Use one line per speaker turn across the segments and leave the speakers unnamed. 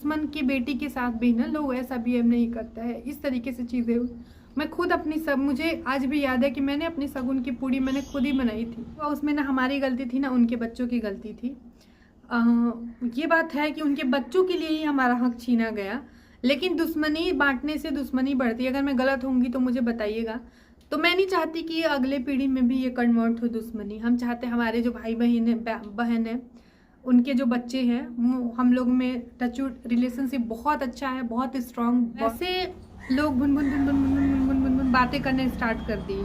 दुश्मन की बेटी के साथ भी ना लोग ऐसा बिहेव नहीं करता है, इस तरीके से चीज़ें। मैं खुद अपनी सब, मुझे आज भी याद है कि मैंने अपनी शगुन की पूड़ी मैंने खुद ही बनाई थी। तो उसमें ना हमारी गलती थी ना उनके बच्चों की गलती थी। ये बात है कि उनके बच्चों के लिए ही हमारा हक छीना गया, लेकिन दुश्मनी बांटने से दुश्मनी बढ़ती है। अगर मैं गलत होंगी तो मुझे बताइएगा। तो मैं नहीं चाहती कि अगले पीढ़ी में भी ये कन्वर्ट हो दुश्मनी। हम चाहते हमारे जो भाई बहन है उनके जो बच्चे हैं, हम लोग में टचवुड रिलेशनशिप बहुत अच्छा है, बहुत स्ट्रांग। ऐसे लोग बुन बुन बुन बुन बुन बुन बुन बुन बुन बातें करने स्टार्ट कर दी।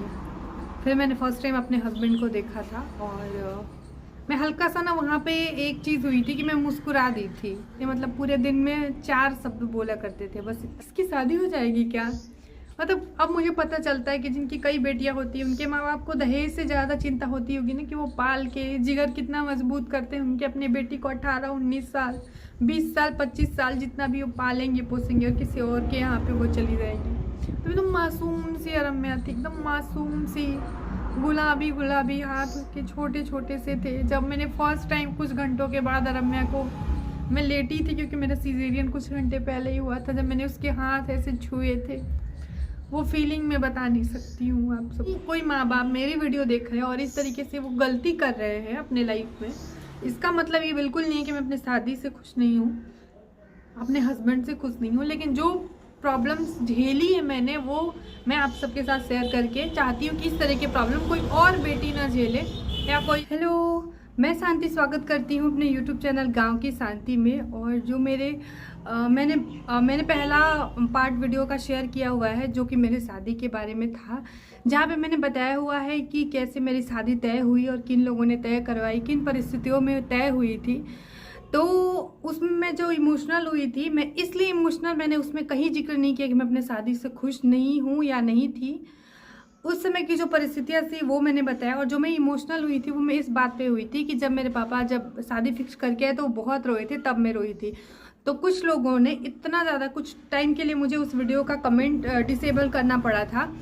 फिर मैंने फर्स्ट टाइम अपने हस्बैंड को देखा था और मैं हल्का सा ना वहाँ पे एक चीज़ हुई थी कि मैं मुस्कुरा दी थी। ये मतलब पूरे दिन में 4 शब्द बोला करते थे, बस इसकी शादी हो जाएगी क्या। मतलब अब मुझे पता चलता है कि जिनकी कई बेटियां होती हैं उनके माँ बाप को दहेज से ज़्यादा चिंता होती होगी ना, कि वो पाल के जिगर कितना मजबूत करते हैं उनके अपने बेटी को 18, 19 साल, 20 साल, 25 साल, जितना भी वो पालेंगे पोसेंगे और किसी और के यहाँ पे वो चली जाएंगी। तो एकदम मासूम सी रम्या थी, एकदम मासूम सी, गुलाबी गुलाबी हाथ उसके छोटे छोटे से थे। जब मैंने फर्स्ट टाइम कुछ घंटों के बाद रम्या को, मैं लेटी थी क्योंकि मेरा सीजेरियन कुछ घंटे पहले ही हुआ था, जब मैंने उसके हाथ ऐसे छुए थे, वो फीलिंग मैं बता नहीं सकती हूँ आप सब। कोई माँ बाप मेरी वीडियो देख रहे हैं और इस तरीके से वो गलती कर रहे हैं अपने लाइफ में, इसका मतलब ये बिल्कुल नहीं है कि मैं अपनी शादी से खुश नहीं हूँ, अपने हस्बैंड से खुश नहीं हूँ, लेकिन जो प्रॉब्लम्स झेली है मैंने, वो मैं आप सबके साथ शेयर करके चाहती हूँ कि इस तरह के प्रॉब्लम कोई और बेटी ना झेले या कोई। हेलो, मैं शांति स्वागत करती हूँ अपने यूट्यूब चैनल गांव की शांति में। और जो मैंने पहला पार्ट वीडियो का शेयर किया हुआ है जो कि मेरे शादी के बारे में था, जहाँ पे मैंने बताया हुआ है कि कैसे मेरी शादी तय हुई और किन लोगों ने तय करवाई, किन परिस्थितियों में तय हुई थी। तो उसमें मैं जो इमोशनल हुई थी, मैं इसलिए इमोशनल, मैंने उसमें कहीं जिक्र नहीं किया कि मैं अपने शादी से खुश नहीं हूँ या नहीं थी। उस समय की जो परिस्थितियाँ थी वो मैंने बताया। और जो मैं इमोशनल हुई थी वो मैं इस बात पे हुई थी कि जब मेरे पापा जब शादी फिक्स करके आए तो वो बहुत रोए थे, तब मैं रोई थी। तो कुछ लोगों ने इतना ज़्यादा, कुछ टाइम के लिए मुझे उस वीडियो का कमेंट डिसेबल करना पड़ा था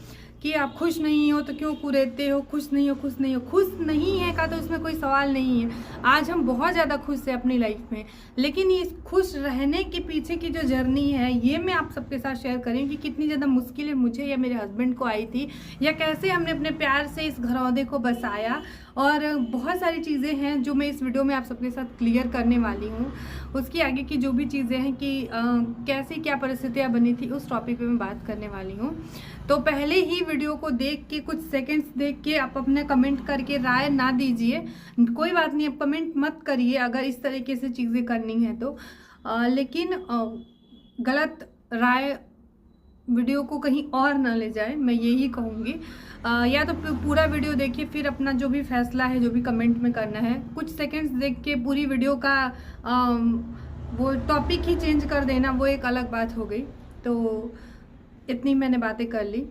कि आप खुश नहीं हो तो क्यों कुरेदते हो, खुश नहीं हो, खुश नहीं हो। खुश नहीं है का तो उसमें कोई सवाल नहीं है। आज हम बहुत ज़्यादा खुश हैं अपनी लाइफ में, लेकिन ये खुश रहने के पीछे की जो जर्नी है ये मैं आप सबके साथ शेयर करें कि कितनी ज़्यादा मुश्किलें मुझे या मेरे हस्बैंड को आई थी, या कैसे हमने अपने प्यार से इस घरौंदे को बसाया। और बहुत सारी चीज़ें हैं जो मैं इस वीडियो में आप सबके साथ क्लियर करने वाली हूँ। उसकी आगे की जो भी चीज़ें हैं कि कैसे क्या परिस्थितियाँ बनी थी, उस टॉपिक पे मैं बात करने वाली हूँ। तो पहले ही वीडियो को देख के, कुछ सेकंड्स देख के आप अपने कमेंट करके राय ना दीजिए, कोई बात नहीं, आप कमेंट मत करिए अगर इस तरीके से चीज़ें करनी है तो। लेकिन गलत राय वीडियो को कहीं और ना ले जाए, मैं यही कहूँगी। या तो पूरा वीडियो देखिए, फिर अपना जो भी फैसला है, जो भी कमेंट में करना है, कुछ सेकंड्स देख के पूरी वीडियो का वो टॉपिक ही चेंज कर देना, वो एक अलग बात हो गई। तो इतनी मैंने बातें कर ली,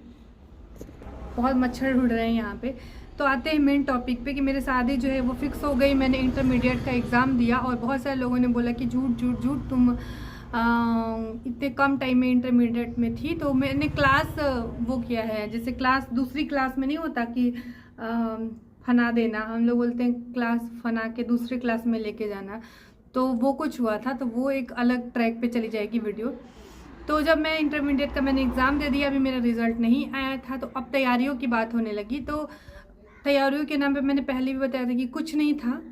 बहुत मच्छर उड़ रहे हैं यहाँ पे। तो आते हैं मेन टॉपिक पे कि मेरी शादी जो है वो फिक्स हो गई। मैंने इंटरमीडिएट का एग्ज़ाम दिया और बहुत सारे लोगों ने बोला कि झूठ झूठ झूठ, तुम इतने कम टाइम में इंटरमीडिएट में थी। तो मैंने क्लास वो किया है, जैसे क्लास दूसरी क्लास में नहीं होता कि फना देना, हम लोग बोलते हैं क्लास फना के दूसरी क्लास में लेके जाना, तो वो कुछ हुआ था। तो वो एक अलग ट्रैक पे चली जाएगी वीडियो। तो जब मैं इंटरमीडिएट का मैंने एग्ज़ाम दे दिया, अभी मेरा रिज़ल्ट नहीं आया था, तो अब तैयारियों की बात होने लगी। तो तैयारियों के नाम पे मैंने पहले भी बताया था कि कुछ नहीं था।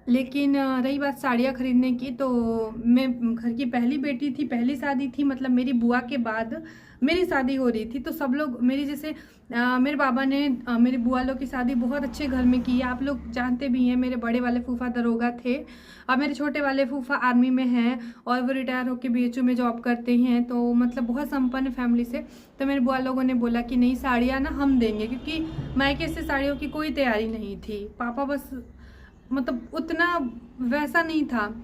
लेकिन रही बात साड़ियाँ खरीदने की, तो मैं घर की पहली बेटी थी, पहली शादी थी, मतलब मेरी बुआ के बाद मेरी शादी हो रही थी। तो सब लोग मेरी जैसे मेरे बाबा ने मेरी बुआ लोग की शादी बहुत अच्छे घर में की है, आप लोग जानते भी हैं। मेरे बड़े वाले फूफा दरोगा थे और मेरे छोटे वाले फूफा आर्मी में हैं और वो रिटायर होकर बीएचयू में जॉब करते हैं, तो मतलब बहुत संपन्न फैमिली से। तो मेरे बुआ लोगों ने बोला कि नहीं, साड़ियाँ ना हम देंगे, क्योंकि मायके से साड़ियों की कोई तैयारी नहीं थी। पापा बस मतलब उतना वैसा नहीं था,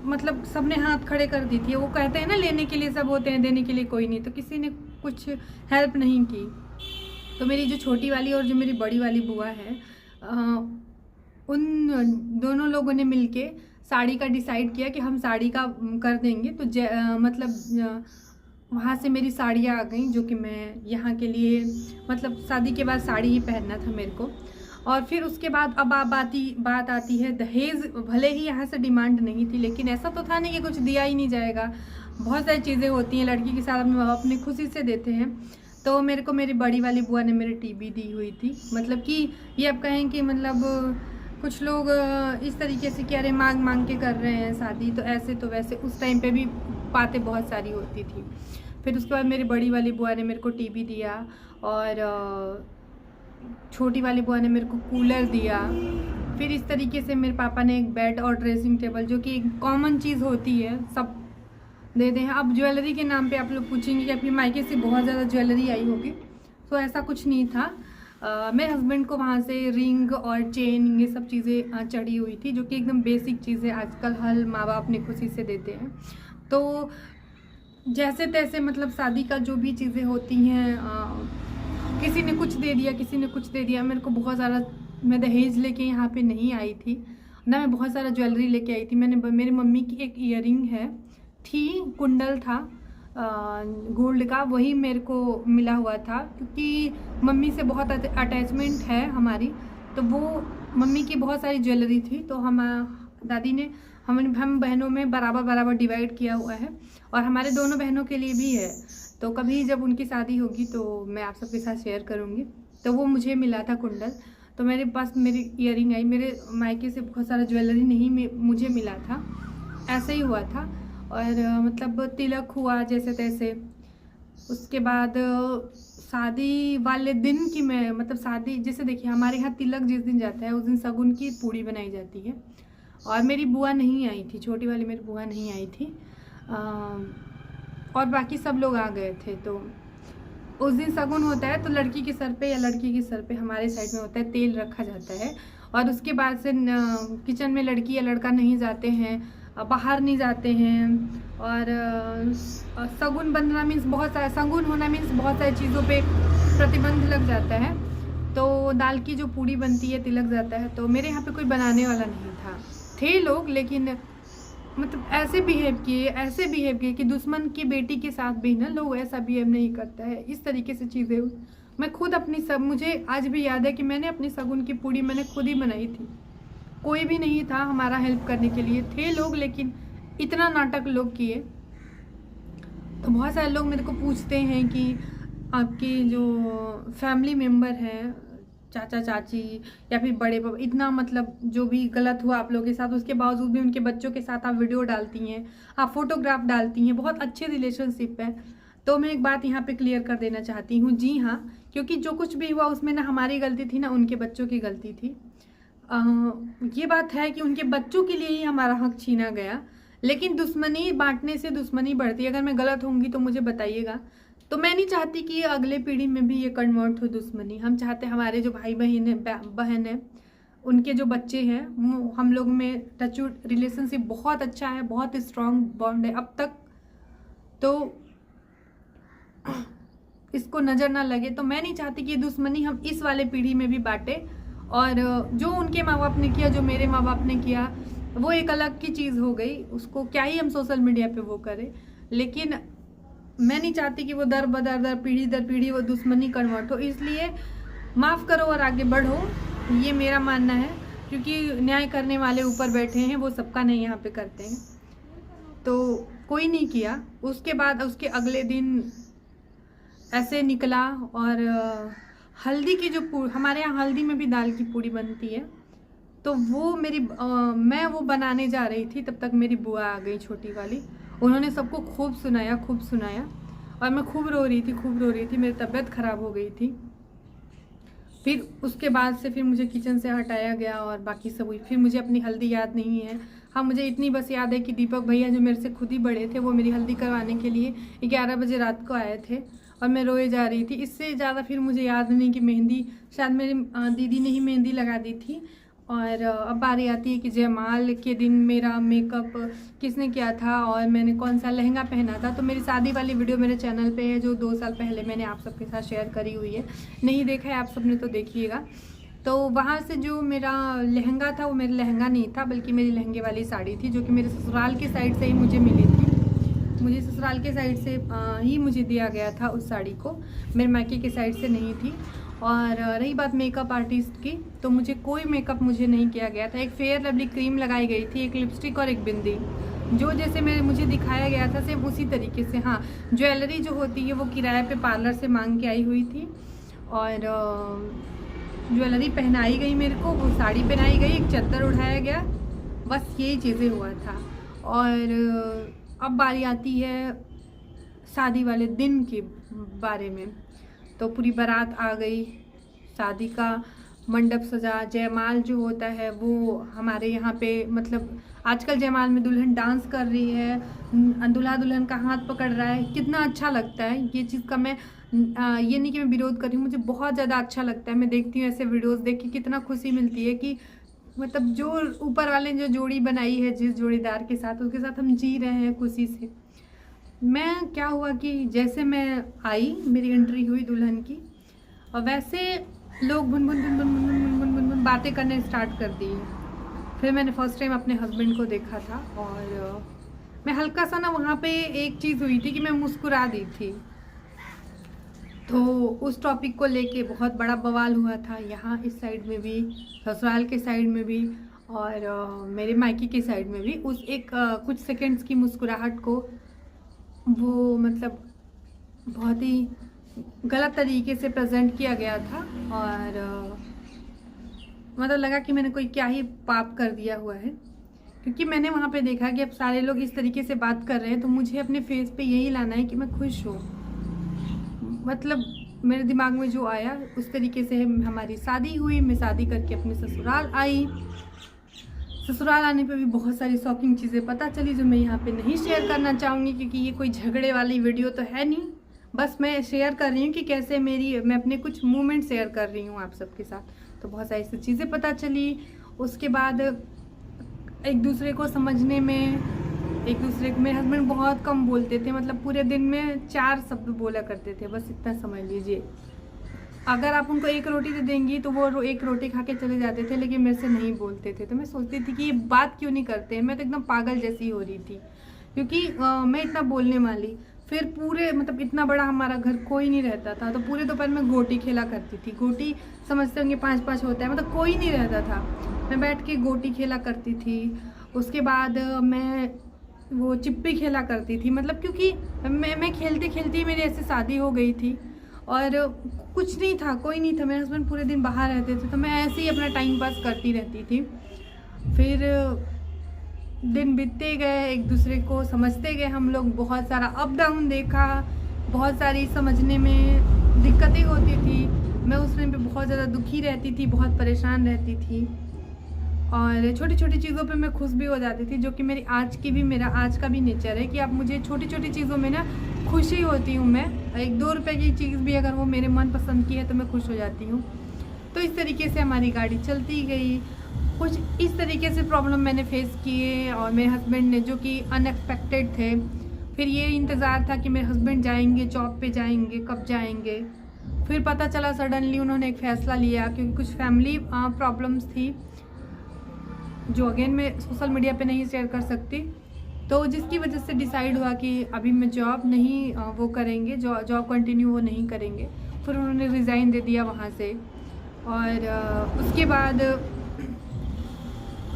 मतलब सबने हाथ खड़े कर दी थी। वो कहते हैं ना, लेने के लिए सब होते हैं, देने के लिए कोई नहीं। तो किसी ने कुछ हेल्प नहीं की। तो मेरी जो छोटी वाली और जो मेरी बड़ी वाली बुआ है, उन दोनों लोगों ने मिलके साड़ी का डिसाइड किया कि हम साड़ी का कर देंगे। तो मतलब वहाँ से मेरी साड़ियाँ आ गई, जो कि मैं यहाँ के लिए, मतलब शादी के बाद साड़ी ही पहनना था मेरे को। और फिर उसके बाद अब बात आती है दहेज। भले ही यहाँ से डिमांड नहीं थी, लेकिन ऐसा तो था नहीं कि कुछ दिया ही नहीं जाएगा। बहुत सारी चीज़ें होती हैं लड़की के साथ, अपने माँ बाप अपनी खुशी से देते हैं। तो मेरे को मेरी बड़ी वाली बुआ ने मेरी टीवी दी हुई थी। मतलब कि ये आप कहें कि मतलब कुछ लोग इस तरीके से कह रहे मांग के कर रहे हैं शादी, तो ऐसे तो वैसे उस टाइम पे भी बातें बहुत सारी होती थी। फिर उसके बाद मेरी बड़ी वाली बुआ ने मेरे को टीवी दिया और छोटी वाली बुआ ने मेरे को कूलर दिया। फिर इस तरीके से मेरे पापा ने एक बेड और ड्रेसिंग टेबल, जो कि एक कॉमन चीज़ होती है, सब दे दें। अब ज्वेलरी के नाम पे आप लोग पूछेंगे कि आपकी मायके से बहुत ज़्यादा ज्वेलरी आई होगी, तो ऐसा कुछ नहीं था। मेरे हस्बैंड को वहाँ से रिंग और चेन ये सब चीज़ें चढ़ी हुई थी, जो कि एकदम बेसिक चीज़ें आजकल हर माँ बाप अपनी खुशी से देते हैं। तो जैसे तैसे मतलब शादी का जो भी चीज़ें होती हैं, किसी ने कुछ दे दिया, किसी ने कुछ दे दिया। मेरे को बहुत ज़्यादा, मैं दहेज लेके यहाँ पे नहीं आई थी ना, मैं बहुत सारा ज्वेलरी लेके आई थी। मेरी मम्मी की एक ईयरिंग थी, कुंडल था गोल्ड का, वही मेरे को मिला हुआ था, क्योंकि मम्मी से बहुत अटैचमेंट है हमारी। तो वो मम्मी की बहुत सारी ज्वेलरी थी, तो दादी ने हम बहनों में बराबर डिवाइड किया हुआ है, और हमारे दोनों बहनों के लिए भी है। तो कभी जब उनकी शादी होगी तो मैं आप सबके साथ शेयर करूँगी। तो वो मुझे मिला था कुंडल, तो मेरे पास मेरी ईयरिंग आई। मेरे मायके से बहुत सारा ज्वेलरी नहीं मुझे मिला था, ऐसे ही हुआ था। और मतलब तिलक हुआ जैसे तैसे। उसके बाद शादी वाले दिन की मैं मतलब शादी जैसे देखिए, हमारे यहाँ तिलक जिस दिन जाता है उस दिन शगुन की पूड़ी बनाई जाती है। और मेरी बुआ नहीं आई थी, छोटी वाली मेरी बुआ नहीं आई थी, और बाकी सब लोग आ गए थे। तो उस दिन शगुन होता है, तो लड़की के सर पे या लड़की के सर पे हमारे साइड में होता है तेल रखा जाता है। और उसके बाद से किचन में लड़की या लड़का नहीं जाते हैं, बाहर नहीं जाते हैं। और शगुन बनना मीन्स बहुत सारा, शगुन होना मीन्स बहुत सारी चीज़ों पे प्रतिबंध लग जाता है। तो दाल की जो पूड़ी बनती है तिलक जाता है, तो मेरे यहाँ पे कोई बनाने वाला नहीं था। थे लोग, लेकिन मतलब ऐसे बिहेव किए कि दुश्मन की बेटी के साथ भी ना लोग ऐसा बिहेव नहीं करता है। इस तरीके से चीज़ें मैं खुद मुझे आज भी याद है कि मैंने अपनी शगुन की पूड़ी मैंने खुद ही बनाई थी। कोई भी नहीं था हमारा हेल्प करने के लिए। थे लोग, लेकिन इतना नाटक लोग किए। तो बहुत सारे लोग मेरे को पूछते हैं कि आपके जो फैमिली मेम्बर हैं, चाचा चाची या फिर बड़े पापा, इतना मतलब जो भी गलत हुआ आप लोगों के साथ, उसके बावजूद भी उनके बच्चों के साथ आप वीडियो डालती हैं, आप फोटोग्राफ डालती हैं, बहुत अच्छे रिलेशनशिप है। तो मैं एक बात यहाँ पे क्लियर कर देना चाहती हूँ, जी हाँ, क्योंकि जो कुछ भी हुआ उसमें ना हमारी गलती थी ना उनके बच्चों की गलती थी। ये बात है कि उनके बच्चों के लिए ही हमारा हक छीना गया, लेकिन दुश्मनी बांटने से दुश्मनी बढ़ती है। अगर मैं गलत होंगी तो मुझे बताइएगा। तो मैं नहीं चाहती कि अगले पीढ़ी में भी ये कन्वर्ट हो दुश्मनी। हम चाहते हमारे जो भाई बहन है उनके जो बच्चे हैं, हम लोग में टचवुड रिलेशनशिप बहुत अच्छा है, बहुत स्ट्रॉन्ग बॉन्ड है अब तक। तो इसको नज़र ना लगे। तो मैं नहीं चाहती कि दुश्मनी हम इस वाले पीढ़ी में भी बांटे। और जो उनके माँ बाप ने किया, जो मेरे माँ बाप ने किया, वो एक अलग की चीज़ हो गई। उसको क्या ही हम सोशल मीडिया पे वो करें, लेकिन मैं नहीं चाहती कि वो दर पीढ़ी वो दुश्मनी कन्वर्ट हो। इसलिए माफ़ करो और आगे बढ़ो, ये मेरा मानना है। क्योंकि न्याय करने वाले ऊपर बैठे हैं, वो सबका नहीं यहाँ पे करते हैं। तो कोई नहीं किया। उसके बाद उसके अगले दिन ऐसे निकला। और हल्दी की जो हमारे यहाँ हल्दी में भी दाल की पूड़ी बनती है, तो वो मैं वो बनाने जा रही थी, तब तक मेरी बुआ आ गई, छोटी वाली। उन्होंने सबको खूब सुनाया और मैं खूब रो रही थी। मेरी तबीयत ख़राब हो गई थी। फिर उसके बाद से फिर मुझे किचन से हटाया गया और बाकी सब हुई। फिर मुझे अपनी हल्दी याद नहीं है। हाँ, मुझे इतनी बस याद है कि दीपक भैया जो मेरे से खुद ही बड़े थे, वो मेरी हल्दी करवाने के लिए 11 बजे रात को आए थे और मैं रोए जा रही थी। इससे ज़्यादा फिर मुझे याद नहीं कि मेहंदी शायद मेरी दीदी ने ही मेहंदी लगा दी थी। और अब बारी आती है कि जयमाल के दिन मेरा मेकअप किसने किया था और मैंने कौन सा लहंगा पहना था। तो मेरी शादी वाली वीडियो मेरे चैनल पे है, जो 2 साल पहले मैंने आप सबके साथ शेयर करी हुई है। नहीं देखा है आप सबने तो देखिएगा। तो वहाँ से जो मेरा लहंगा था, वो मेरा लहंगा नहीं था, बल्कि मेरी लहंगे वाली साड़ी थी, जो कि मेरे ससुराल के साइड से ही मुझे मिली थी। मुझे ससुराल के साइड से ही मुझे दिया गया था उस साड़ी को, मेरे मायके के साइड से नहीं थी। और रही बात मेकअप आर्टिस्ट की, तो मुझे कोई मेकअप मुझे नहीं किया गया था। एक फेयर लवली क्रीम लगाई गई थी, एक लिपस्टिक और एक बिंदी, जो जैसे मुझे दिखाया गया था सेम उसी तरीके से। हाँ, ज्वेलरी जो होती है वो किराए पे पार्लर से मांग के आई हुई थी, और ज्वेलरी पहनाई गई मेरे को, वो साड़ी पहनाई गई, एक चादर उठाया गया, बस यही चीज़ें हुआ था। और अब बारी आती है शादी वाले दिन के बारे में। तो पूरी बारात आ गई, शादी का मंडप सजा, जयमाल जो होता है वो हमारे यहाँ पे मतलब आजकल जयमाल में दुल्हन डांस कर रही है, दूल्हा दुल्हन का हाथ पकड़ रहा है, कितना अच्छा लगता है। ये चीज़ का मैं ये नहीं कि मैं विरोध कर रही हूँ, मुझे बहुत ज़्यादा अच्छा लगता है। मैं देखती हूँ ऐसे वीडियोस, देख के कितना खुशी मिलती है कि मतलब जो ऊपर वाले जो जोड़ी बनाई है जिस जोड़ीदार के साथ, उसके साथ हम जी रहे हैं खुशी से। मैं क्या हुआ कि जैसे मैं आई, मेरी एंट्री हुई दुल्हन की, और वैसे लोग बुन बुन बुन बुन बुन बुन बुन बुन बुन बातें करने स्टार्ट कर दी। फिर मैंने फर्स्ट टाइम अपने हस्बैंड को देखा था, और मैं हल्का सा ना वहाँ पे एक चीज़ हुई थी कि मैं मुस्कुरा दी थी, तो उस टॉपिक को लेके बहुत बड़ा बवाल हुआ था यहाँ इस साइड में भी, ससुराल के साइड में भी, और मेरे मायके के साइड में भी। उस एक कुछ सेकंड्स की मुस्कुराहट को वो मतलब बहुत ही गलत तरीके से प्रेजेंट किया गया था, और मतलब लगा कि मैंने कोई क्या ही पाप कर दिया हुआ है, क्योंकि मैंने वहाँ पे देखा कि अब सारे लोग इस तरीके से बात कर रहे हैं, तो मुझे अपने फेस पे यही लाना है कि मैं खुश हूँ। मतलब मेरे दिमाग में जो आया उस तरीके से हमारी शादी हुई, मैं शादी करके अपने ससुराल आई। ससुराल आने पे भी बहुत सारी शॉकिंग चीज़ें पता चली जो मैं यहाँ पे नहीं शेयर करना चाहूँगी, क्योंकि ये कोई झगड़े वाली वीडियो तो है नहीं, बस मैं शेयर कर रही हूँ कि कैसे मैं अपने कुछ मोमेंट शेयर कर रही हूँ आप सबके साथ। तो बहुत सारी ऐसी चीज़ें पता चली। उसके बाद एक दूसरे को समझने में, एक दूसरे को, मेरे हस्बैंड बहुत कम बोलते थे, मतलब पूरे दिन में 4 शब्द बोला करते थे, बस इतना समझ लीजिए। अगर आप उनको एक रोटी दे देंगी तो वो एक रोटी खा के चले जाते थे, लेकिन मेरे से नहीं बोलते थे। तो मैं सोचती थी कि ये बात क्यों नहीं करते हैं, मैं तो एकदम पागल जैसी हो रही थी, क्योंकि मैं इतना बोलने वाली। फिर पूरे मतलब इतना बड़ा हमारा घर, कोई नहीं रहता था, तो पूरे दोपहर में गोटी खेला करती थी। गोटी समझते होंगे 5-5 होता है, मतलब कोई नहीं रहता था, मैं बैठ के गोटी खेला करती थी। उसके बाद मैं वो चिप्पी खेला करती थी, मतलब क्योंकि मैं खेलते खेलते ही मेरी ऐसी शादी हो गई थी, और कुछ नहीं था, कोई नहीं था। मेरे हस्बैंड पूरे दिन बाहर रहते थे, तो मैं ऐसे ही अपना टाइम पास करती रहती थी। फिर दिन बीतते गए, एक दूसरे को समझते गए हम लोग, बहुत सारा अप डाउन देखा, बहुत सारी समझने में दिक्कतें होती थी। मैं उस टाइम पे बहुत ज़्यादा दुखी रहती थी, बहुत परेशान रहती थी, और छोटी छोटी चीज़ों पे मैं खुश भी हो जाती थी, जो कि मेरा आज का भी नेचर है कि आप मुझे छोटी छोटी चीज़ों में ना खुशी होती हूँ। मैं 1-2 रुपए की चीज़ भी अगर वो मेरे मन पसंद की है तो मैं खुश हो जाती हूँ। तो इस तरीके से हमारी गाड़ी चलती गई। कुछ इस तरीके से प्रॉब्लम मैंने फेस किए, और मेरे हस्बैंड ने, जो कि अनएक्सपेक्टेड थे। फिर ये इंतज़ार था कि मेरे हस्बैंड जाएंगे, जॉब पे जाएंगे, कब जाएंगे। फिर पता चला सडनली उन्होंने एक फ़ैसला लिया, क्योंकि कुछ फैमिली प्रॉब्लम्स थी, जो अगेन मैं सोशल मीडिया पे नहीं शेयर कर सकती, तो जिसकी वजह से डिसाइड हुआ कि अभी मैं जॉब नहीं वो करेंगे, जॉब कंटिन्यू वो नहीं करेंगे। फिर उन्होंने रिज़ाइन दे दिया वहाँ से, और उसके बाद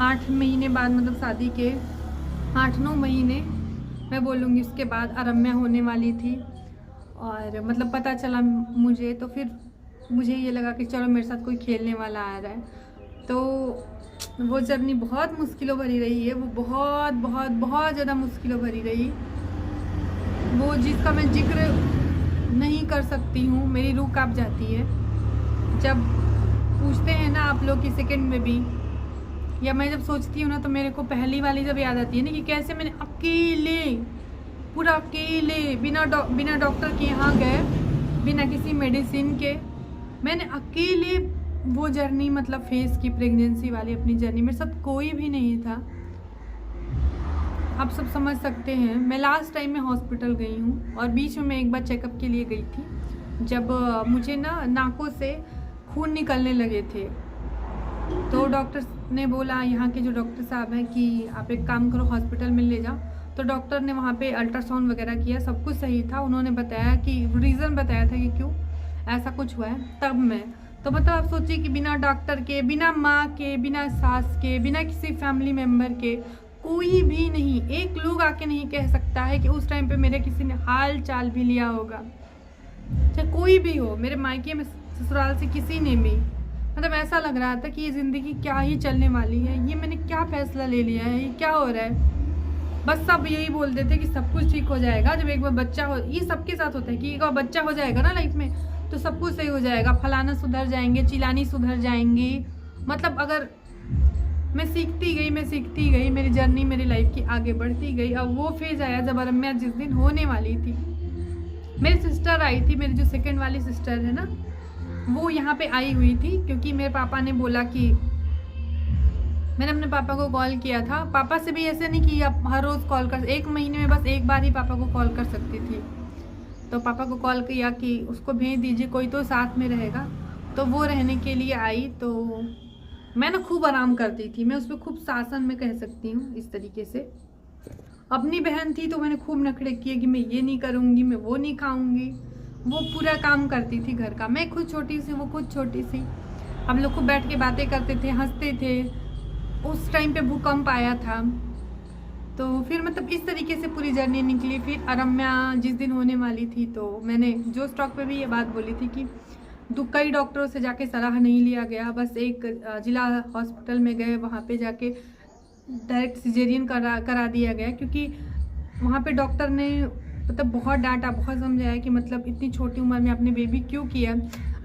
8 महीने बाद, मतलब शादी के 8-9 महीने मैं बोलूँगी, उसके बाद अरम्या होने वाली थी, और मतलब पता चला मुझे, तो फिर मुझे ये लगा कि चलो मेरे साथ कोई खेलने वाला आ रहा है। तो वो जर्नी बहुत मुश्किलों भरी रही है, वो बहुत बहुत बहुत ज़्यादा मुश्किलों भरी रही, वो जिसका मैं जिक्र नहीं कर सकती हूँ, मेरी रूह कांप जाती है जब पूछते हैं ना आप लोग कि सेकंड में भी, या मैं जब सोचती हूँ ना, तो मेरे को पहली वाली जब याद आती है ना कि कैसे मैंने अकेले, पूरा अकेले, बिना डॉक्टर के यहाँ गए, बिना किसी मेडिसिन के, मैंने अकेले वो जर्नी मतलब फेस की, प्रेगनेंसी वाली अपनी जर्नी। मेरे साथ कोई भी नहीं था, आप सब समझ सकते हैं। मैं लास्ट टाइम में हॉस्पिटल गई हूँ, और बीच में मैं एक बार चेकअप के लिए गई थी, जब मुझे ना नाकों से खून निकलने लगे थे। तो डॉक्टर ने बोला, यहाँ के जो डॉक्टर साहब हैं, कि आप एक काम करो, हॉस्पिटल में ले जाओ। तो डॉक्टर ने वहाँ पे अल्ट्रासाउंड वगैरह किया, सब कुछ सही था। उन्होंने बताया कि रीज़न बताया था कि क्यों, ऐसा कुछ हुआ है तब मैं, तो मतलब आप सोचिए कि बिना डॉक्टर के, बिना माँ के, बिना सास के, बिना किसी फैमिली मेम्बर के, कोई भी नहीं, एक लोग आके नहीं कह सकता है कि उस टाइम पे मेरे किसी ने हाल चाल भी लिया होगा, चाहे कोई भी हो, मेरे मायके में ससुराल से किसी ने भी। मतलब ऐसा लग रहा था कि ये ज़िंदगी क्या ही चलने वाली है, ये मैंने क्या फ़ैसला ले लिया है, ये क्या हो रहा है। बस सब यही बोलते थे कि सब कुछ ठीक हो जाएगा जब एक बार बच्चा हो, ये सबके साथ होता है कि एक बार बच्चा हो जाएगा ना लाइफ में तो सब कुछ सही हो जाएगा, फलाना सुधर जाएंगे, चिलानी सुधर जाएंगी। मतलब अगर मैं सीखती गई, मेरी जर्नी मेरी लाइफ की आगे बढ़ती गई। अब वो फेज़ आया जब रम्या जिस दिन होने वाली थी, मेरी सिस्टर आई थी, मेरी जो सेकंड वाली सिस्टर है ना, वो यहाँ पे आई हुई थी, क्योंकि मेरे पापा ने बोला कि, मैंने अपने पापा को कॉल किया था। पापा से भी ऐसे नहीं कि आप हर रोज़ कॉल कर, एक महीने में बस एक बार ही पापा को कॉल कर सकती थी। तो पापा को कॉल किया कि उसको भेज दीजिए, कोई तो साथ में रहेगा। तो वो रहने के लिए आई। तो मैं ना खूब आराम करती थी, मैं उस पर खूब शासन में कह सकती हूँ इस तरीके से। अपनी बहन थी तो मैंने खूब नखरे किए कि मैं ये नहीं करूँगी, मैं वो नहीं खाऊँगी। वो पूरा काम करती थी घर का, मैं खुद छोटी सी, वो खुद छोटी सी। हम लोग खूब बैठ के बातें करते थे, हंसते थे। उस टाइम पे भूकंप आया था, तो फिर मतलब इस तरीके से पूरी जर्नी निकली। फिर रम्या जिस दिन होने वाली थी, तो मैंने जो स्टॉक पे भी ये बात बोली थी कि कई डॉक्टरों से जाके सलाह नहीं लिया गया, बस एक जिला हॉस्पिटल में गए, वहाँ पे जाके डायरेक्ट सिजेरियन करा दिया गया, क्योंकि वहाँ पे डॉक्टर ने मतलब बहुत डांटा, बहुत समझाया कि मतलब इतनी छोटी उम्र में आपने बेबी क्यों किया,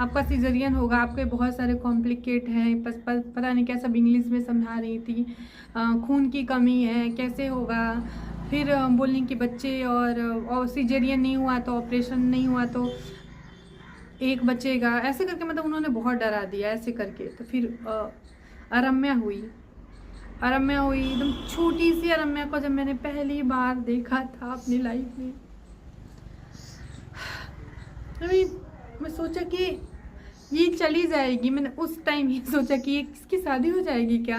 आपका सिजेरियन होगा, आपके बहुत सारे कॉम्प्लिकेट हैं, पता नहीं क्या सब इंग्लिश में समझा रही थी, खून की कमी है, कैसे होगा। फिर बोलने कि बच्चे और सिजेरियन नहीं हुआ तो, ऑपरेशन नहीं हुआ तो एक बचेगा, ऐसे करके मतलब उन्होंने बहुत डरा दिया ऐसे करके। तो फिर रम्या हुई एकदम छोटी सी रम्या को जब मैंने पहली बार देखा था अपनी लाइफ में, अभी मैं सोचा कि ये चली जाएगी। मैंने उस टाइम ही सोचा कि ये किसकी शादी हो जाएगी क्या।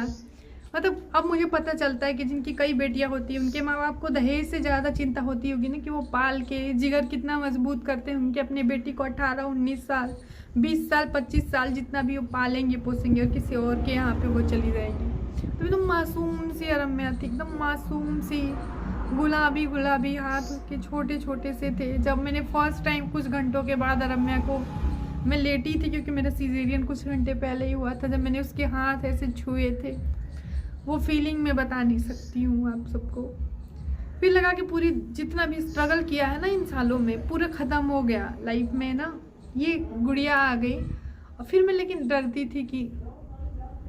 मतलब अब मुझे पता चलता है कि जिनकी कई बेटियां होती हैं, उनके माँ बाप को दहेज से ज़्यादा चिंता होती होगी ना, कि वो पाल के जिगर कितना मजबूत करते हैं उनके अपने बेटी को 18, 19 साल, 20 साल, 25 साल जितना भी वो पालेंगे पोसेंगे, और किसी और के यहाँ पे वो चली जाएगी। तो एकदम मासूम सी रम्या थी, एकदम मासूम सी, गुलाबी हाथ उसके छोटे छोटे से थे। जब मैंने फर्स्ट टाइम कुछ घंटों के बाद रम्या को, मैं लेटी थी क्योंकि मेरा सीजेरियन कुछ घंटे पहले ही हुआ था, जब मैंने उसके हाथ ऐसे छुए थे, वो फीलिंग मैं बता नहीं सकती हूँ आप सबको। फिर लगा कि पूरी जितना भी स्ट्रगल किया है ना इन सालों में, पूरा ख़त्म हो गया लाइफ में ना, ये गुड़िया आ गई। और फिर मैं लेकिन डरती थी कि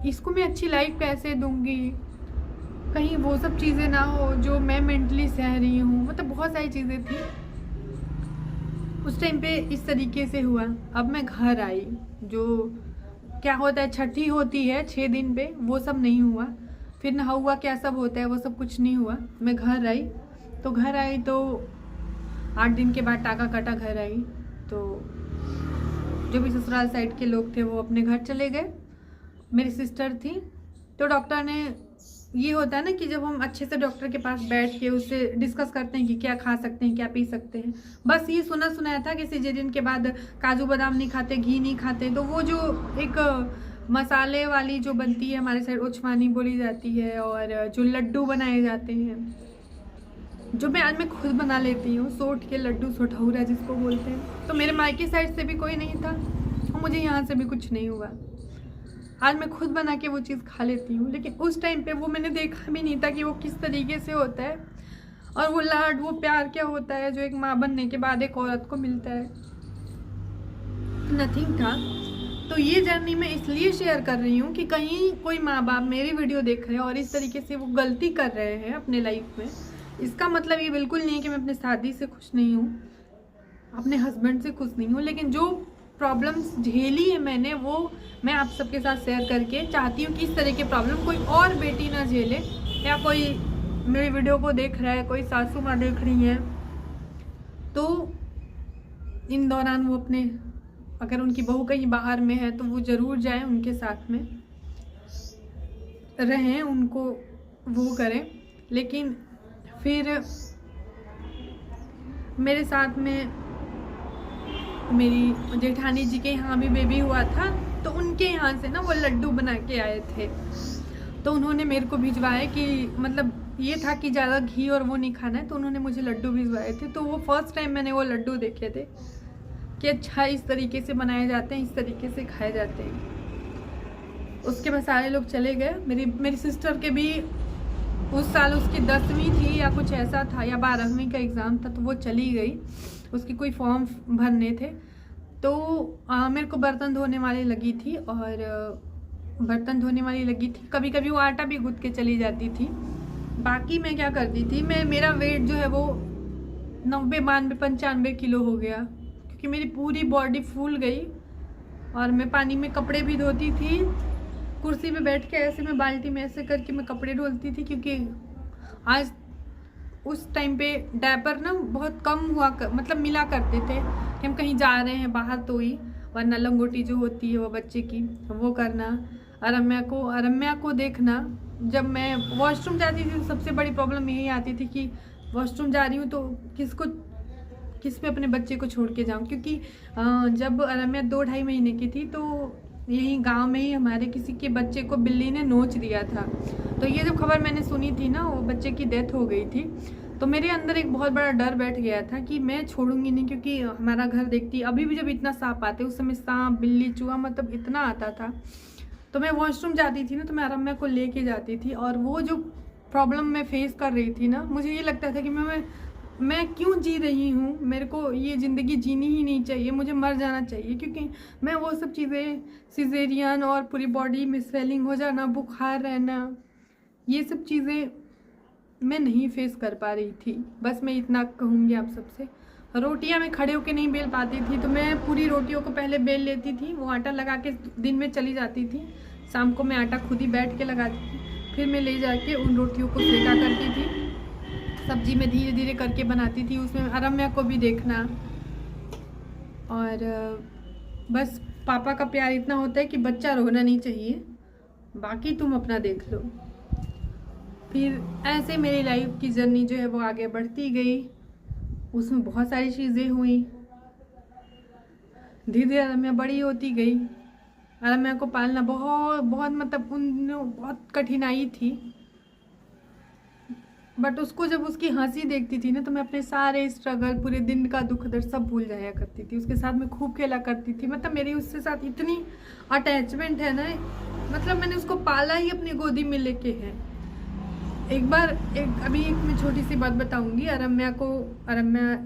इसको मैं अच्छी लाइफ कैसे दूंगी, कहीं वो सब चीज़ें ना हो जो मैं मेंटली सह रही हूँ। मतलब बहुत सारी चीज़ें थी उस टाइम पे। इस तरीके से हुआ। अब मैं घर आई, जो क्या होता है छठी होती है 6 दिन पे, वो सब नहीं हुआ। फिर ना हुआ क्या सब होता है, वो सब कुछ नहीं हुआ। मैं घर आई तो 8 दिन के बाद टाका कटा घर आई। तो जो भी ससुराल साइड के लोग थे वो अपने घर चले गए। मेरी सिस्टर थी, तो डॉक्टर ने, ये होता है ना कि जब हम अच्छे से डॉक्टर के पास बैठ के उससे डिस्कस करते हैं कि क्या खा सकते हैं, क्या पी सकते हैं। बस ये सुनाया था कि सिजेरियन के बाद काजू बादाम नहीं खाते, घी नहीं खाते। तो वो जो एक मसाले वाली जो बनती है हमारे साइड, उछवानी बोली जाती है, और जो लड्डू बनाए जाते हैं, जो आज मैं खुद बना लेती हूँ, सोट के लड्डू, सोठौरा जिसको बोलते हैं। तो मेरे मायके साइड से भी कोई नहीं था और मुझे यहाँ से भी कुछ नहीं हुआ। आज मैं खुद बना के वो चीज़ खा लेती हूँ, लेकिन उस टाइम पे वो मैंने देखा भी नहीं था कि वो किस तरीके से होता है, और वो लाड, वो प्यार क्या होता है जो एक माँ बनने के बाद एक औरत को मिलता है। नथिंग था। तो ये जर्नी मैं इसलिए शेयर कर रही हूँ कि कहीं कोई माँ बाप मेरी वीडियो देख रहे हैं और इस तरीके से वो गलती कर रहे हैं अपने लाइफ में। इसका मतलब ये बिल्कुल नहीं है कि मैं अपने शादी से खुश नहीं हूँ, अपने हस्बैंड से खुश नहीं हूँ, लेकिन जो प्रॉब्लम्स झेली है मैंने, वो मैं आप सबके साथ शेयर करके चाहती हूँ कि इस तरह के प्रॉब्लम कोई और बेटी ना झेले, या कोई मेरी वीडियो को देख रहा है, कोई सासू माँ देख रही है, तो इन दौरान वो अपने, अगर उनकी बहू कहीं बाहर में है तो वो ज़रूर जाएं, उनके साथ में रहें, उनको वो करें। लेकिन फिर मेरे साथ में मेरी जेठानी जी के यहाँ भी बेबी हुआ था, तो उनके यहाँ से ना वो लड्डू बना के आए थे, तो उन्होंने मेरे को भिजवाए कि मतलब ये था कि ज़्यादा घी और वो नहीं खाना है, तो उन्होंने मुझे लड्डू भिजवाए थे। तो वो फर्स्ट टाइम मैंने वो लड्डू देखे थे कि अच्छा इस तरीके से बनाए जाते हैं, इस तरीके से खाए जाते हैं। उसके बाद सारे लोग चले गए। मेरी सिस्टर के भी उस साल उसकी 10वीं थी या कुछ ऐसा था, या 12वीं का एग्ज़ाम था, तो वो चली गई, उसकी कोई फॉर्म भरने थे। तो मेरे को बर्तन धोने वाली लगी थी, और बर्तन धोने वाली लगी थी, कभी कभी वो आटा भी गूँथ के चली जाती थी। बाकी मैं क्या करती थी, मेरा वेट जो है वो 90, 92, 95 किलो हो गया, क्योंकि मेरी पूरी बॉडी फूल गई। और मैं पानी में कपड़े भी धोती थी, कुर्सी पे बैठ के ऐसे मैं बाल्टी में ऐसे करके मैं कपड़े धुलती थी, क्योंकि आज उस टाइम पे डायपर ना बहुत कम हुआ मतलब मिला करते थे कि हम कहीं जा रहे हैं बाहर तो ही, वरना लंगोटी जो होती है वो बच्चे की वो करना, अरम्या को देखना। जब मैं वॉशरूम जाती थी तो सबसे बड़ी प्रॉब्लम यही आती थी कि वॉशरूम जा रही हूँ तो किस पे अपने बच्चे को छोड़ के जाऊँ, क्योंकि जब अरम्या 2-2.5 महीने की थी तो यही गांव में ही हमारे किसी के बच्चे को बिल्ली ने नोच दिया था। तो ये जब खबर मैंने सुनी थी ना, वो बच्चे की डेथ हो गई थी, तो मेरे अंदर एक बहुत बड़ा डर बैठ गया था कि मैं छोड़ूंगी नहीं, क्योंकि हमारा घर देखती अभी भी जब इतना सांप आते, उस समय सांप बिल्ली चूहा मतलब इतना आता था। तो मैं वॉशरूम जाती थी ना, तो मैं अरम्या को लेके जाती थी, और वो जो प्रॉब्लम मैं फेस कर रही थी ना, मुझे ये लगता था कि मैं क्यों जी रही हूँ, मेरे को ये ज़िंदगी जीनी ही नहीं चाहिए, मुझे मर जाना चाहिए। क्योंकि मैं वो सब चीज़ें, सिजेरियन और पूरी बॉडी में स्वेलिंग हो जाना, बुखार रहना, ये सब चीज़ें मैं नहीं फेस कर पा रही थी। बस मैं इतना कहूँगी आप सबसे। रोटियां मैं खड़े होके नहीं बेल पाती थी, तो मैं पूरी रोटियों को पहले बेल लेती थी, वो आटा लगा के दिन में चली जाती थी, शाम को मैं आटा खुद ही बैठ के लगाती थी, फिर मैं ले जाके उन रोटियों को सेका करती थी। सब्जी में धीरे धीरे करके बनाती थी, उसमें अरम्या को भी देखना। और बस पापा का प्यार इतना होता है कि बच्चा रोना नहीं चाहिए, बाकी तुम अपना देख लो। फिर ऐसे मेरी लाइफ की जर्नी जो है वो आगे बढ़ती गई, उसमें बहुत सारी चीज़ें हुई। धीरे धीरे अरम्या बड़ी होती गई। अरम्या को पालना बहुत बहुत मतलब बहुत कठिनाई थी, बट उसको जब उसकी हंसी देखती थी ना, तो मैं अपने सारे स्ट्रगल, पूरे दिन का दुख दर्द सब भूल जाया करती थी। उसके साथ मैं खूब खेला करती थी, मतलब मेरी उसके साथ इतनी अटैचमेंट है ना, मतलब मैंने उसको पाला ही अपनी गोदी में लेके है। अभी एक मैं छोटी सी बात बताऊंगी। अरम्या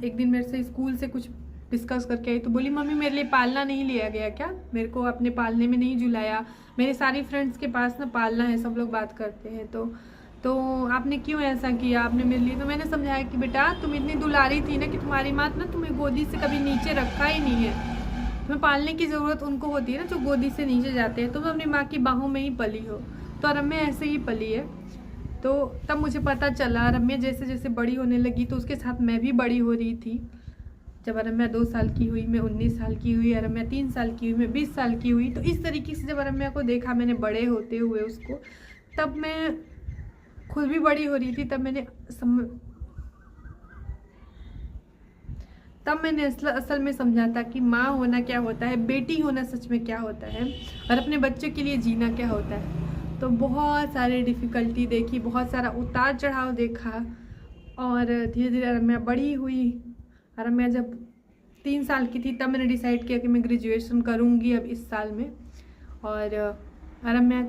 एक दिन मेरे से स्कूल से कुछ डिस्कस करके आई, तो बोली मम्मी मेरे लिए पालना नहीं लिया गया क्या, मेरे को अपने पालने में नहीं झुलाया, मेरे सारी फ्रेंड्स के पास ना पालना है, सब लोग बात करते हैं, तो आपने क्यों ऐसा किया आपने मेरे लिए। तो मैंने समझाया कि बेटा तुम इतनी दुलारी थी ना कि तुम्हारी माँ ना तुम्हें गोदी से कभी नीचे रखा ही नहीं है, तुम्हें पालने की ज़रूरत उनको होती है ना जो गोदी से नीचे जाते हैं, तुम अपनी माँ की बाहों में ही पली हो। तो अरम्या ऐसे ही पली है। तो तब मुझे पता चला, अरम्या जैसे जैसे बड़ी होने लगी तो उसके साथ मैं भी बड़ी हो रही थी। जब अरम्या 2 साल की हुई, मैं 19 साल की हुई, अरम्या 3 साल की हुई, मैं 20 साल की हुई। तो इस तरीके से जब अरम्या को देखा मैंने बड़े होते हुए उसको, तब मैं खुद भी बड़ी हो रही थी। तब मैंने असल में समझा था कि माँ होना क्या होता है, बेटी होना सच में क्या होता है, और अपने बच्चों के लिए जीना क्या होता है। तो बहुत सारी डिफ़िकल्टी देखी, बहुत सारा उतार चढ़ाव देखा, और धीरे धीरे अरम्या बड़ी हुई। अरम्या जब 3 साल की थी तब मैंने डिसाइड किया कि मैं ग्रेजुएशन करूँगी अब इस साल में। और अरम्या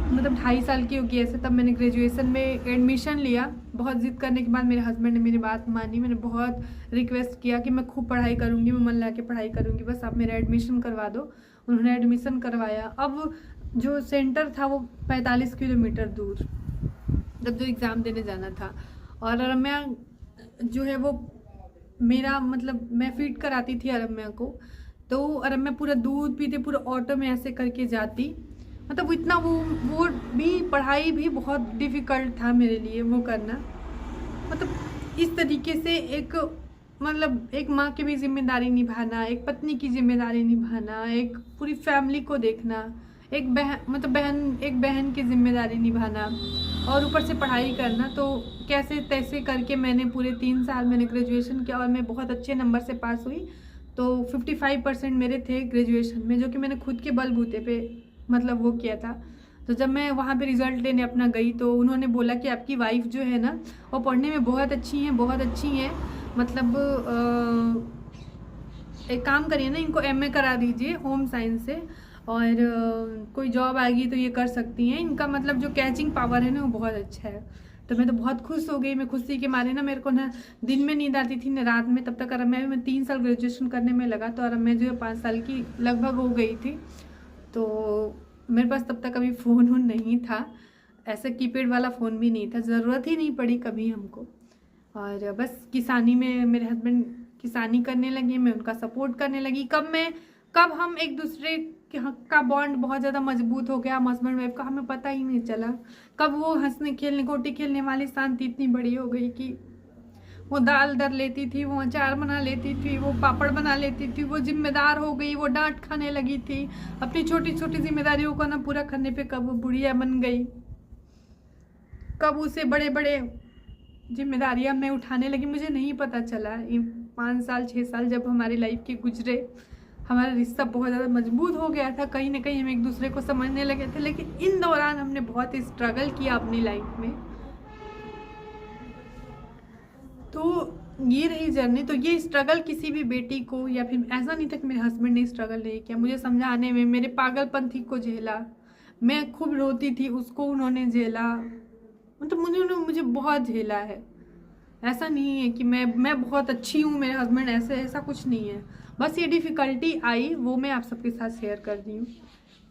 मतलब 2.5 साल की होगी ऐसे, तब मैंने ग्रेजुएशन में एडमिशन लिया। बहुत ज़िद करने के बाद मेरे हस्बैंड ने मेरी बात मानी। मैंने बहुत रिक्वेस्ट किया कि मैं खूब पढ़ाई करूँगी, मैं मन लगा के पढ़ाई करूँगी, बस आप मेरा एडमिशन करवा दो। उन्होंने एडमिशन करवाया। अब जो सेंटर था वो 45 किलोमीटर दूर, जब जो एग्ज़ाम देने जाना था। और अरम्या जो है वो मेरा मतलब मैं फीड कराती थी अरम्या को, तो अरम्या पूरा दूध पीते, पूरा ऑटो में ऐसे करके जाती। मतलब वो इतना वो भी पढ़ाई भी बहुत डिफ़िकल्ट था मेरे लिए वो करना। मतलब इस तरीके से एक माँ की भी जिम्मेदारी निभाना, एक पत्नी की जिम्मेदारी निभाना, एक पूरी फैमिली को देखना, एक बहन की जिम्मेदारी निभाना और ऊपर से पढ़ाई करना, तो कैसे तैसे करके मैंने पूरे 3 साल मैंने ग्रेजुएशन किया और मैं बहुत अच्छे नंबर से पास हुई। तो 55% मेरे थे ग्रेजुएशन में, जो कि मैंने खुद के बलबूते पे मतलब वो किया था। तो जब मैं वहाँ पे रिज़ल्ट लेने अपना गई तो उन्होंने बोला कि आपकी वाइफ जो है ना वो पढ़ने में बहुत अच्छी हैं, बहुत अच्छी हैं, मतलब एक काम करिए ना, इनको MA करा दीजिए होम साइंस से, और कोई जॉब आएगी तो ये कर सकती हैं, इनका मतलब जो कैचिंग पावर है ना वो बहुत अच्छा है। तो मैं तो बहुत खुश हो गई। मैं खुशी के मारे ना, मेरे को ना दिन में नींद आती थी ना रात में, तब तक मैं 3 साल ग्रेजुएशन करने में लगा, तो मैं जो है 5 साल की लगभग हो गई थी। तो मेरे पास तब तक कभी फ़ोन वोन नहीं था, ऐसा कीपैड वाला फ़ोन भी नहीं था, ज़रूरत ही नहीं पड़ी कभी हमको। और बस किसानी में मेरे हस्बैंड किसानी करने लगे, मैं उनका सपोर्ट करने लगी। कब हम एक दूसरे का बॉन्ड बहुत ज़्यादा मजबूत हो गया, हम हस्बैंड वाइफ का, हमें पता ही नहीं चला। कब वो हंसने खेलने गोटी खेलने वाली शांति इतनी बड़ी हो गई कि वो दाल दर लेती थी, वो अचार बना लेती थी, वो पापड़ बना लेती थी, वो जिम्मेदार हो गई, वो डांट खाने लगी थी अपनी छोटी छोटी जिम्मेदारियों को ना पूरा करने पे। कब वो बुढ़िया बन गई, कब उसे बड़े बड़े जिम्मेदारियां मैं उठाने लगी, मुझे नहीं पता चला। 5 साल 6 साल जब हमारी लाइफ के गुजरे, हमारा रिश्ता बहुत ज़्यादा मजबूत हो गया था, कहीं ना कहीं हम एक दूसरे को समझने लगे थे। लेकिन इन दौरान हमने बहुत स्ट्रगल किया अपनी लाइफ में। तो ये रही जर्नी। तो ये स्ट्रगल किसी भी बेटी को, या फिर ऐसा नहीं था कि मेरे हस्बैंड ने स्ट्रगल नहीं किया, मुझे समझाने में, मेरे पागलपंथी को झेला, मैं खूब रोती थी उसको उन्होंने झेला, मतलब उन्होंने मुझे बहुत झेला है। ऐसा नहीं है कि मैं बहुत अच्छी हूँ, मेरे हस्बैंड ऐसा कुछ नहीं है। बस ये डिफ़िकल्टी आई, वो मैं आप सबके साथ शेयर कर दी हूँ।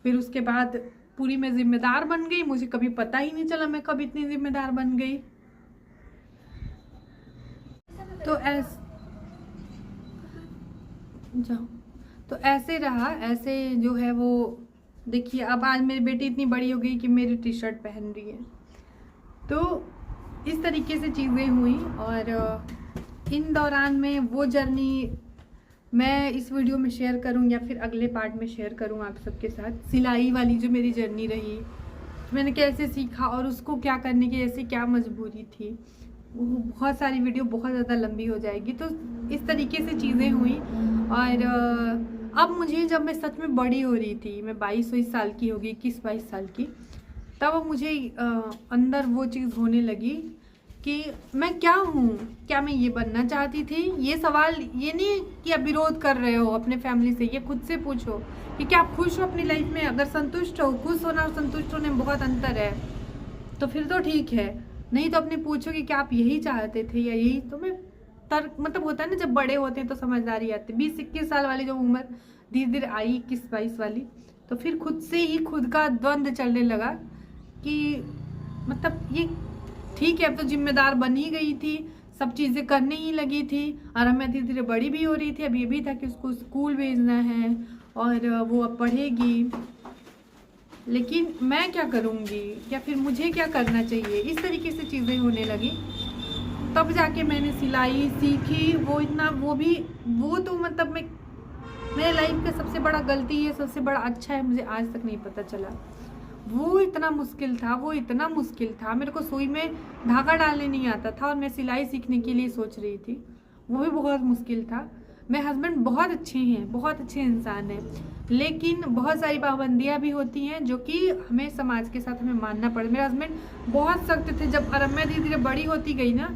फिर उसके बाद पूरी मैं जिम्मेदार बन गई, मुझे कभी पता ही नहीं चला मैं कब इतनी जिम्मेदार बन गई। तो ऐसे रहा, ऐसे जो है वो देखिए, अब आज मेरी बेटी इतनी बड़ी हो गई कि मेरी टी-शर्ट पहन रही है। तो इस तरीके से चीज़ें हुई, और इन दौरान में वो जर्नी मैं इस वीडियो में शेयर करूं या फिर अगले पार्ट में शेयर करूं आप सबके साथ। सिलाई वाली जो मेरी जर्नी रही, मैंने कैसे सीखा और उसको क्या करने की ऐसी क्या मजबूरी थी, वो बहुत सारी वीडियो बहुत ज़्यादा लंबी हो जाएगी। तो इस तरीके से चीज़ें हुई। और अब मुझे, जब मैं सच में बड़ी हो रही थी, मैं 22 साल की हो गई, 21-22 साल की, तब मुझे अंदर वो चीज़ होने लगी कि मैं क्या हूँ, क्या मैं ये बनना चाहती थी। ये सवाल ये नहीं कि आप विरोध कर रहे हो अपने फैमिली से, ये खुद से पूछो कि क्या आप खुश हो अपनी लाइफ में। अगर संतुष्ट हो, खुश होना और संतुष्ट होने में बहुत अंतर है, तो फिर तो ठीक है। नहीं तो अपने पूछो कि क्या आप यही चाहते थे या यही। तो मैं मतलब होता है ना, जब बड़े होते हैं तो समझदारी आती है। 20-21 साल वाली जो उम्र धीरे धीरे आई, 21-22 वाली, तो फिर खुद से ही खुद का द्वंद्व चलने लगा कि मतलब ये ठीक है, अब तो जिम्मेदार बन ही गई थी, सब चीज़ें करने ही लगी थी, और अब मैं धीरे धीरे बड़ी भी हो रही थी। अब ये भी था कि उसको स्कूल भेजना है और वो अब पढ़ेगी, लेकिन मैं क्या करूँगी या फिर मुझे क्या करना चाहिए, इस तरीके से चीज़ें होने लगी। तब जाके मैंने सिलाई सीखी। वो तो मतलब मेरे लाइफ का सबसे बड़ा गलती है, सबसे बड़ा अच्छा है, मुझे आज तक नहीं पता चला। वो इतना मुश्किल था, मेरे को सुई में धागा डालने नहीं आता था और मैं सिलाई सीखने के लिए सोच रही थी, वो भी बहुत मुश्किल था। मेरे हस्बैंड बहुत अच्छे हैं, बहुत अच्छे इंसान हैं, लेकिन बहुत सारी पाबंदियां भी होती हैं जो कि हमें समाज के साथ हमें मानना पड़े। मेरे हस्बैंड बहुत सख्त थे। जब मैं धीरे धीरे बड़ी होती गई ना,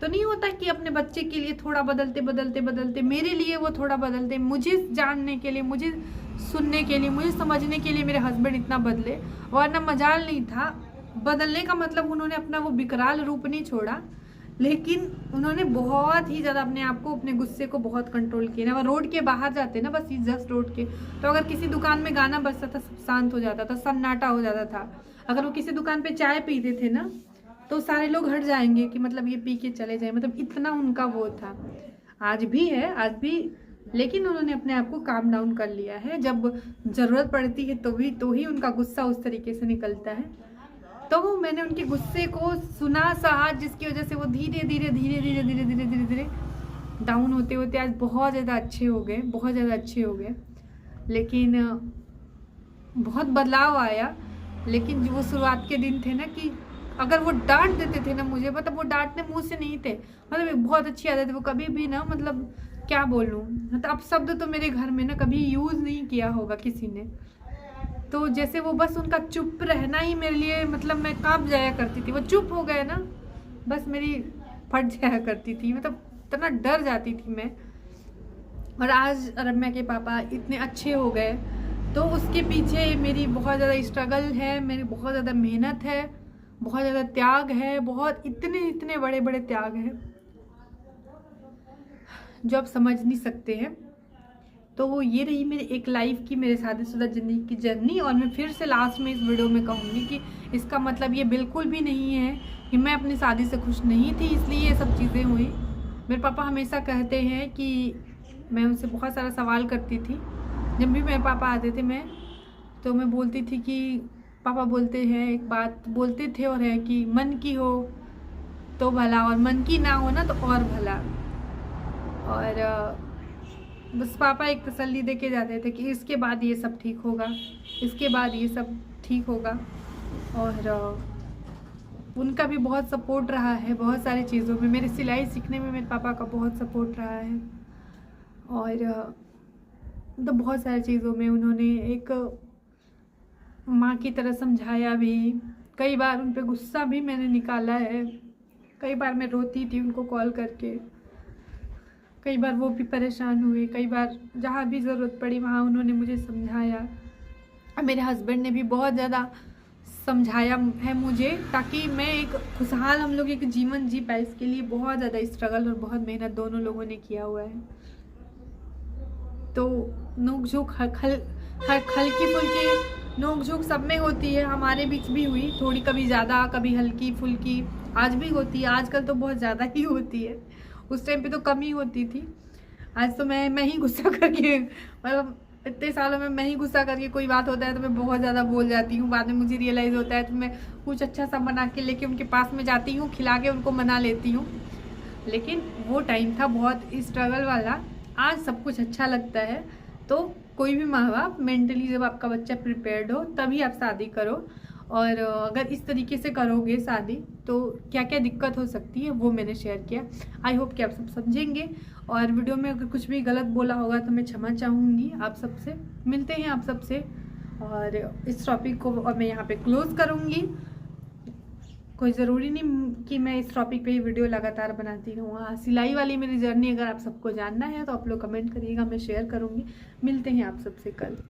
तो नहीं होता कि अपने बच्चे के लिए थोड़ा बदलते मेरे लिए वो थोड़ा बदलते, मुझे जानने के लिए, मुझे सुनने के लिए, मुझे समझने के लिए मेरे हस्बैंड इतना बदले। वरना मजाल नहीं था बदलने का। मतलब उन्होंने अपना वो विकराल रूप नहीं छोड़ा, लेकिन उन्होंने बहुत ही ज़्यादा अपने आप को, अपने गुस्से को बहुत कंट्रोल किया ना। वो रोड के बाहर जाते ना, बस जस्ट रोड के, तो अगर किसी दुकान में गाना बजता था, सब शांत हो जाता था, सन्नाटा हो जाता था। अगर वो किसी दुकान पे चाय पीते थे ना, तो सारे लोग हट जाएंगे कि मतलब ये पी के चले जाए, मतलब इतना उनका वो था। आज भी है, आज भी, लेकिन उन्होंने अपने आप को काम डाउन कर लिया है। जब ज़रूरत पड़ती है तो ही उनका गुस्सा उस तरीके से निकलता है। तो मैंने उनके गुस्से को सुना, सहा, जिसकी वजह से वो धीरे धीरे डाउन होते होते आज बहुत ज़्यादा अच्छे हो गए, बहुत ज़्यादा अच्छे हो गए। लेकिन बहुत बदलाव आया। लेकिन जो वो शुरुआत के दिन थे ना, कि अगर वो डांट देते थे ना मुझे, मतलब वो डांटने मुँह से नहीं थे, मतलब एक बहुत अच्छी आदत है वो, कभी भी ना, मतलब क्या बोलूँ, मतलब अपशब्द तो मेरे घर में ना कभी यूज़ नहीं किया होगा किसी ने। तो जैसे वो बस उनका चुप रहना ही मेरे लिए, मतलब मैं काँप जाया करती थी। वो चुप हो गए ना, बस मेरी फट जाया करती थी, मतलब इतना डर जाती थी मैं। और आज रम्या के पापा इतने अच्छे हो गए, तो उसके पीछे मेरी बहुत ज़्यादा स्ट्रगल है, मेरी बहुत ज़्यादा मेहनत है, बहुत ज़्यादा त्याग है, बहुत इतने इतने बड़े बड़े त्याग हैं जो आप समझ नहीं सकते हैं। तो वो ये रही मेरी एक लाइफ की, मेरे शादीशुदा ज़िंदगी की जर्नी। और मैं फिर से लास्ट में इस वीडियो में कहूँगी कि इसका मतलब ये बिल्कुल भी नहीं है कि मैं अपनी शादी से खुश नहीं थी इसलिए ये सब चीज़ें हुई। मेरे पापा हमेशा कहते हैं कि मैं उनसे बहुत सारा सवाल करती थी। जब भी मेरे पापा आते थे तो मैं बोलती थी कि पापा बोलते हैं, एक बात बोलते थे और है कि मन की हो तो भला, और मन की ना हो ना तो और भला। और बस पापा एक तसल्ली दे के जाते थे कि इसके बाद ये सब ठीक होगा, इसके बाद ये सब ठीक होगा। और उनका भी बहुत सपोर्ट रहा है बहुत सारी चीज़ों में। मेरे सिलाई सीखने में मेरे पापा का बहुत सपोर्ट रहा है। और तो बहुत सारी चीज़ों में उन्होंने एक माँ की तरह समझाया भी। कई बार उन पर गुस्सा भी मैंने निकाला है, कई बार मैं रोती थी उनको कॉल करके, कई बार वो भी परेशान हुए, कई बार जहाँ भी ज़रूरत पड़ी वहाँ उन्होंने मुझे समझाया। और मेरे हस्बैंड ने भी बहुत ज़्यादा समझाया है मुझे, ताकि मैं एक खुशहाल हम लोग एक जीवन जी पाए। इसके लिए बहुत ज़्यादा स्ट्रगल और बहुत मेहनत दोनों लोगों ने किया हुआ है। तो नोक झोंक हल्की फुल्की नोक झोंक सब में होती है, हमारे बीच भी हुई थोड़ी, कभी ज़्यादा कभी हल्की फुल्की, आज भी होती है। आजकल तो बहुत ज़्यादा ही होती है, उस टाइम पे तो कम ही होती थी। आज तो मैं ही गुस्सा करके, मतलब इतने सालों में मैं ही गुस्सा करके कोई बात होता है तो मैं बहुत ज़्यादा बोल जाती हूँ। बाद में मुझे रियलाइज़ होता है तो मैं कुछ अच्छा सा बना के लेके उनके पास में जाती हूँ, खिला के उनको मना लेती हूँ। लेकिन वो टाइम था बहुत स्ट्रगल वाला। आज सब कुछ अच्छा लगता है। तो कोई भी माँ बाप मेंटली जब आपका बच्चा प्रिपेयर्ड हो तभी आप शादी करो। और अगर इस तरीके से करोगे शादी तो क्या क्या दिक्कत हो सकती है वो मैंने शेयर किया। आई होप कि आप सब समझेंगे। और वीडियो में अगर कुछ भी गलत बोला होगा तो मैं क्षमा चाहूँगी आप सबसे। मिलते हैं आप सबसे, और इस टॉपिक को और मैं यहाँ पे क्लोज़ करूँगी। कोई ज़रूरी नहीं कि मैं इस टॉपिक पे ही वीडियो लगातार बनाती रहूँ। हाँ, सिलाई वाली मेरी जर्नी अगर आप सबको जानना है तो आप लोग कमेंट करिएगा, मैं शेयर करूँगी। मिलते हैं आप सबसे कल।